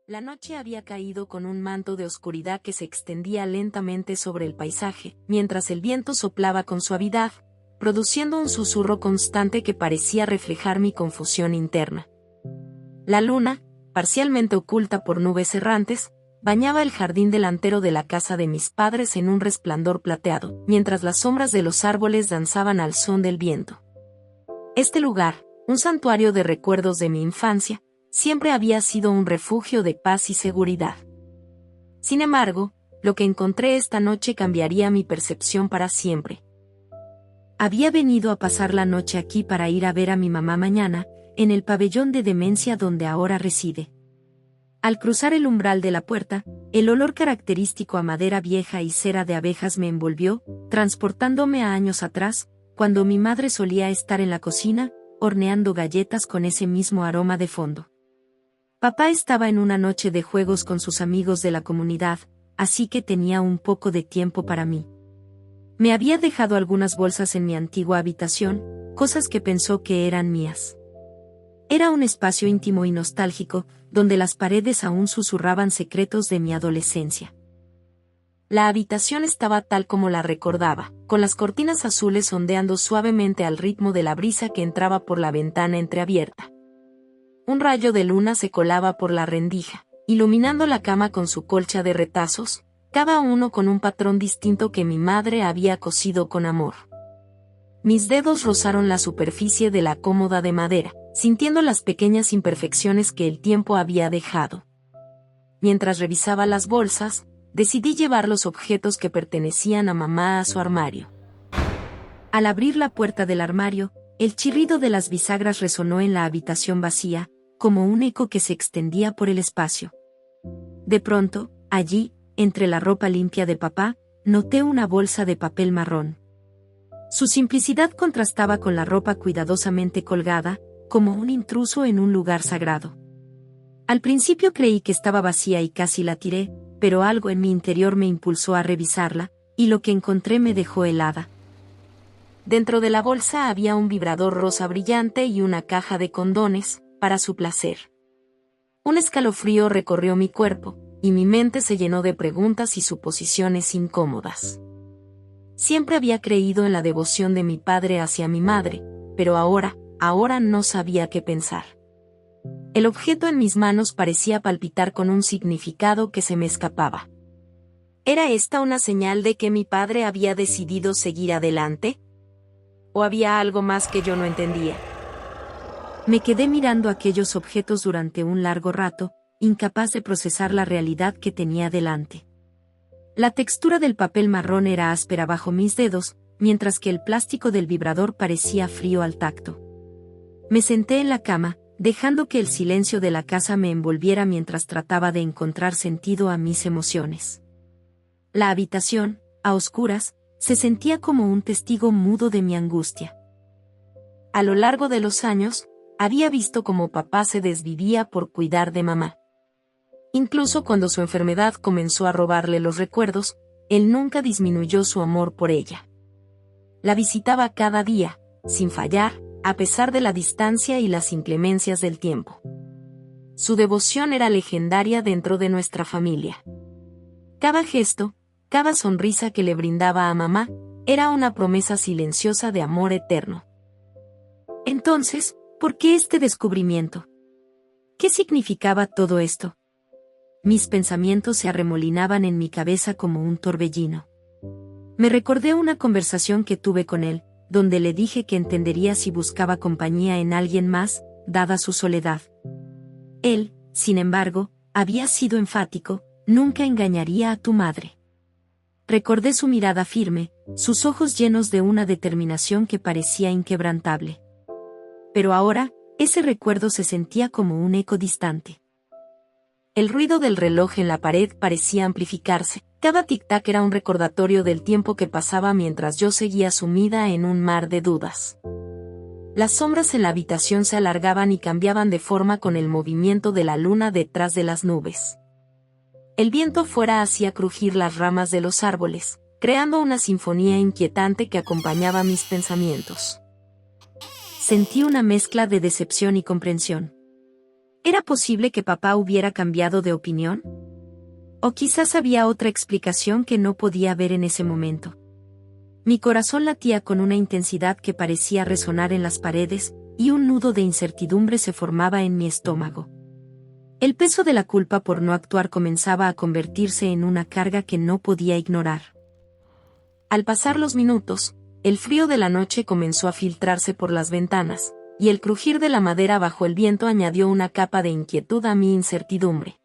La noche había caído con un manto de oscuridad que se extendía lentamente sobre el paisaje, mientras el viento soplaba con suavidad, produciendo un susurro constante que parecía reflejar mi confusión interna. La luna, parcialmente oculta por nubes errantes, bañaba el jardín delantero de la casa de mis padres en un resplandor plateado, mientras las sombras de los árboles danzaban al son del viento. Este lugar, un santuario de recuerdos de mi infancia, siempre había sido un refugio de paz y seguridad. Sin embargo, lo que encontré esta noche cambiaría mi percepción para siempre. Había venido a pasar la noche aquí para ir a ver a mi mamá mañana, en el pabellón de demencia donde ahora reside. Al cruzar el umbral de la puerta, el olor característico a madera vieja y cera de abejas me envolvió, transportándome a años atrás, cuando mi madre solía estar en la cocina, horneando galletas con ese mismo aroma de fondo. Papá estaba en una noche de juegos con sus amigos de la comunidad, así que tenía un poco de tiempo para mí. Me había dejado algunas bolsas en mi antigua habitación, cosas que pensó que eran mías. Era un espacio íntimo y nostálgico, donde las paredes aún susurraban secretos de mi adolescencia. La habitación estaba tal como la recordaba, con las cortinas azules ondeando suavemente al ritmo de la brisa que entraba por la ventana entreabierta. Un rayo de luna se colaba por la rendija, iluminando la cama con su colcha de retazos, cada uno con un patrón distinto que mi madre había cosido con amor. Mis dedos rozaron la superficie de la cómoda de madera, sintiendo las pequeñas imperfecciones que el tiempo había dejado. Mientras revisaba las bolsas, decidí llevar los objetos que pertenecían a mamá a su armario. Al abrir la puerta del armario, el chirrido de las bisagras resonó en la habitación vacía, como un eco que se extendía por el espacio. De pronto, allí, entre la ropa limpia de papá, noté una bolsa de papel marrón. Su simplicidad contrastaba con la ropa cuidadosamente colgada, como un intruso en un lugar sagrado. Al principio creí que estaba vacía y casi la tiré, pero algo en mi interior me impulsó a revisarla, y lo que encontré me dejó helada. Dentro de la bolsa había un vibrador rosa brillante y una caja de condones, para su placer. Un escalofrío recorrió mi cuerpo, y mi mente se llenó de preguntas y suposiciones incómodas. Siempre había creído en la devoción de mi padre hacia mi madre, pero ahora no sabía qué pensar. El objeto en mis manos parecía palpitar con un significado que se me escapaba. ¿Era esta una señal de que mi padre había decidido seguir adelante? ¿O había algo más que yo no entendía? Me quedé mirando aquellos objetos durante un largo rato, incapaz de procesar la realidad que tenía delante. La textura del papel marrón era áspera bajo mis dedos, mientras que el plástico del vibrador parecía frío al tacto. Me senté en la cama, dejando que el silencio de la casa me envolviera mientras trataba de encontrar sentido a mis emociones. La habitación, a oscuras, se sentía como un testigo mudo de mi angustia. A lo largo de los años, había visto cómo papá se desvivía por cuidar de mamá. Incluso cuando su enfermedad comenzó a robarle los recuerdos, él nunca disminuyó su amor por ella. La visitaba cada día, sin fallar, a pesar de la distancia y las inclemencias del tiempo. Su devoción era legendaria dentro de nuestra familia. Cada gesto, cada sonrisa que le brindaba a mamá, era una promesa silenciosa de amor eterno. Entonces, ¿por qué este descubrimiento? ¿Qué significaba todo esto? Mis pensamientos se arremolinaban en mi cabeza como un torbellino. Me recordé una conversación que tuve con él, donde le dije que entendería si buscaba compañía en alguien más, dada su soledad. Él, sin embargo, había sido enfático: nunca engañaría a tu madre. Recordé su mirada firme, sus ojos llenos de una determinación que parecía inquebrantable. Pero ahora, ese recuerdo se sentía como un eco distante. El ruido del reloj en la pared parecía amplificarse. Cada tic-tac era un recordatorio del tiempo que pasaba mientras yo seguía sumida en un mar de dudas. Las sombras en la habitación se alargaban y cambiaban de forma con el movimiento de la luna detrás de las nubes. El viento afuera hacía crujir las ramas de los árboles, creando una sinfonía inquietante que acompañaba mis pensamientos. Sentí una mezcla de decepción y comprensión. ¿Era posible que papá hubiera cambiado de opinión? O quizás había otra explicación que no podía ver en ese momento. Mi corazón latía con una intensidad que parecía resonar en las paredes, y un nudo de incertidumbre se formaba en mi estómago. El peso de la culpa por no actuar comenzaba a convertirse en una carga que no podía ignorar. Al pasar los minutos, el frío de la noche comenzó a filtrarse por las ventanas, y el crujir de la madera bajo el viento añadió una capa de inquietud a mi incertidumbre.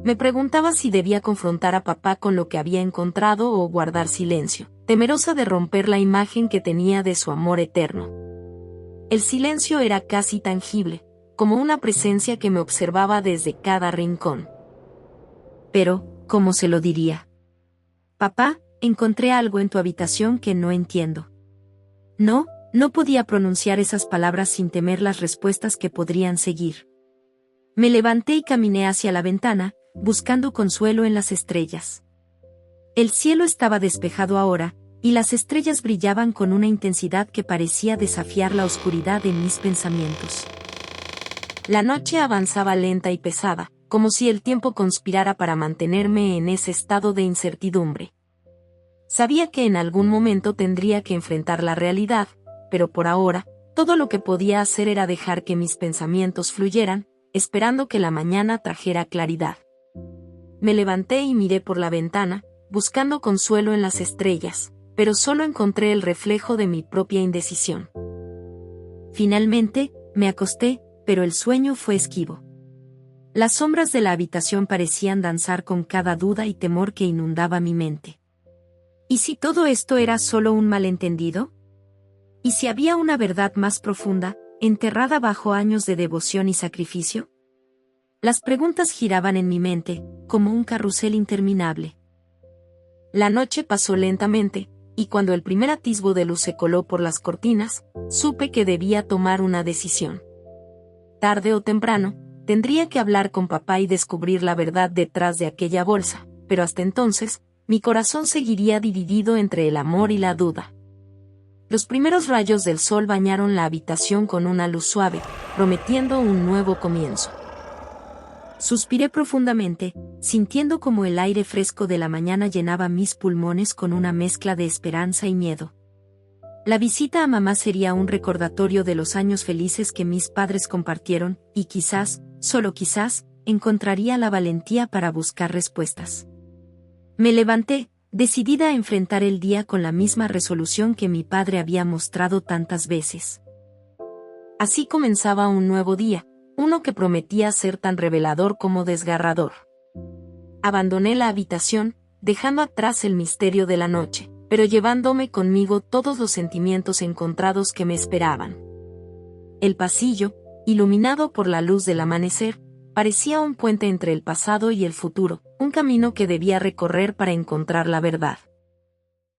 Me preguntaba si debía confrontar a papá con lo que había encontrado o guardar silencio, temerosa de romper la imagen que tenía de su amor eterno. El silencio era casi tangible, como una presencia que me observaba desde cada rincón. Pero, ¿cómo se lo diría? Papá, encontré algo en tu habitación que no entiendo. No podía pronunciar esas palabras sin temer las respuestas que podrían seguir. Me levanté y caminé hacia la ventana, buscando consuelo en las estrellas. El cielo estaba despejado ahora, y las estrellas brillaban con una intensidad que parecía desafiar la oscuridad de mis pensamientos. La noche avanzaba lenta y pesada, como si el tiempo conspirara para mantenerme en ese estado de incertidumbre. Sabía que en algún momento tendría que enfrentar la realidad, pero por ahora, todo lo que podía hacer era dejar que mis pensamientos fluyeran, esperando que la mañana trajera claridad. Me levanté y miré por la ventana, buscando consuelo en las estrellas, pero solo encontré el reflejo de mi propia indecisión. Finalmente, me acosté, pero el sueño fue esquivo. Las sombras de la habitación parecían danzar con cada duda y temor que inundaba mi mente. ¿Y si todo esto era solo un malentendido? ¿Y si había una verdad más profunda, enterrada bajo años de devoción y sacrificio? Las preguntas giraban en mi mente, como un carrusel interminable. La noche pasó lentamente, y cuando el primer atisbo de luz se coló por las cortinas, supe que debía tomar una decisión. Tarde o temprano, tendría que hablar con papá y descubrir la verdad detrás de aquella bolsa, pero hasta entonces, mi corazón seguiría dividido entre el amor y la duda. Los primeros rayos del sol bañaron la habitación con una luz suave, prometiendo un nuevo comienzo. Suspiré profundamente, sintiendo como el aire fresco de la mañana llenaba mis pulmones con una mezcla de esperanza y miedo. La visita a mamá sería un recordatorio de los años felices que mis padres compartieron, y quizás, solo quizás, encontraría la valentía para buscar respuestas. Me levanté, decidida a enfrentar el día con la misma resolución que mi padre había mostrado tantas veces. Así comenzaba un nuevo día, uno que prometía ser tan revelador como desgarrador. Abandoné la habitación, dejando atrás el misterio de la noche, pero llevándome conmigo todos los sentimientos encontrados que me esperaban. El pasillo, iluminado por la luz del amanecer, parecía un puente entre el pasado y el futuro, un camino que debía recorrer para encontrar la verdad.